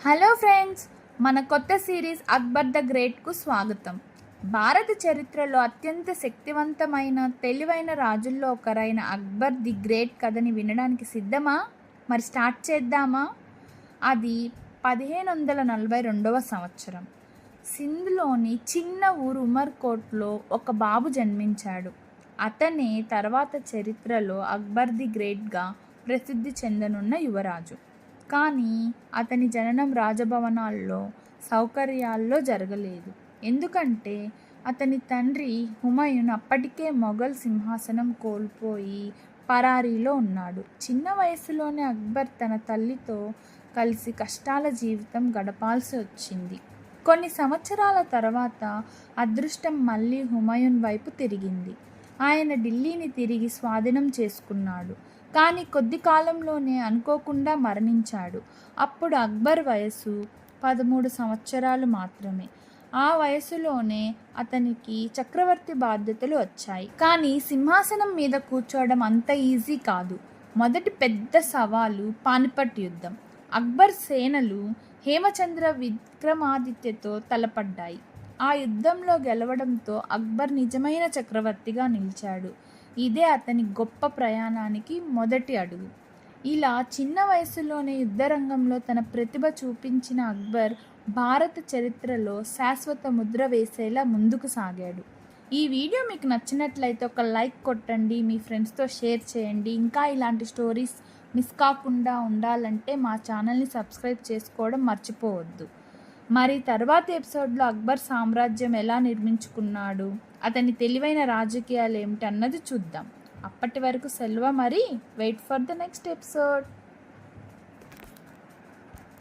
Hello friends, మన కొత్త series Akbar the గ్రేట్కు స్వాగతం. భారత చరిత్రలో అత్యంత శక్తివంతమైన తెలివైన రాజుల్లో ఒకరైన అక్బర్ ది గ్రేట్ కథని వినడానికి సిద్ధమా? మరి స్టార్ట్ చేద్దామా? అది 1542వ సంవత్సరం. సింధ్లోని చిన్న ఊరు ఉమర్కోట్లో ఒక బాబు జన్మించాడు. అతనే తర్వాత చరిత్రలో అక్బర్ ది గ్రేట్గా ప్రసిద్ధి చెందనున్న యువరాజు. కానీ అతని జననం రాజభవనాల్లో సౌకర్యాల్లో జరగలేదు. ఎందుకంటే అతని తండ్రి హుమాయూన్ అప్పటికే మొఘల్ సింహాసనం కోల్పోయి పరారీలో ఉన్నాడు. చిన్న వయసులోనే అక్బర్ తన తల్లితో కలిసి కష్టాల జీవితం గడపాల్సి వచ్చింది. కొన్ని సంవత్సరాల తర్వాత అదృష్టం మళ్ళీ హుమాయూన్ వైపు తిరిగింది. ఆయన ఢిల్లీని తిరిగి స్వాధీనం చేసుకున్నాడు. కానీ కొద్ది కాలంలోనే అనుకోకుండా మరణించాడు. అప్పుడు అక్బర్ వయసు 13 సంవత్సరాలు మాత్రమే. ఆ వయసులోనే అతనికి చక్రవర్తి బాధ్యతలు వచ్చాయి. కానీ సింహాసనం మీద కూర్చోవడం అంత ఈజీ కాదు. మొదటి పెద్ద సవాలు పానిపట్ యుద్ధం. అక్బర్ సేనలు హేమచంద్ర విక్రమాదిత్యతో తలపడ్డాయి. ఆ యుద్ధంలో గెలవడంతో అక్బర్ నిజమైన చక్రవర్తిగా నిలిచాడు. ఇదే అతని గొప్ప ప్రయాణానికి మొదటి అడుగు. ఇలా చిన్న వయసులోనే యుద్ధరంగంలో తన ప్రతిభ చూపించిన అక్బర్ భారత చరిత్రలో శాశ్వత ముద్ర వేసేలా ముందుకు సాగాడు. ఈ వీడియో మీకు నచ్చినట్లయితే ఒక లైక్ కొట్టండి, మీ ఫ్రెండ్స్తో షేర్ చేయండి. ఇంకా ఇలాంటి స్టోరీస్ మిస్ కాకుండా ఉండాలంటే మా ఛానల్ని సబ్స్క్రైబ్ చేసుకోవడం మర్చిపోవద్దు. మరి తర్వాతి ఎపిసోడ్లో అక్బర్ సామ్రాజ్యం ఎలా నిర్మించుకున్నాడు, అతని తెలివైన రాజకీయాలు ఏమిటి అన్నది చూద్దాం. అప్పటి వరకు సెలవు. మరి wait for the next episode.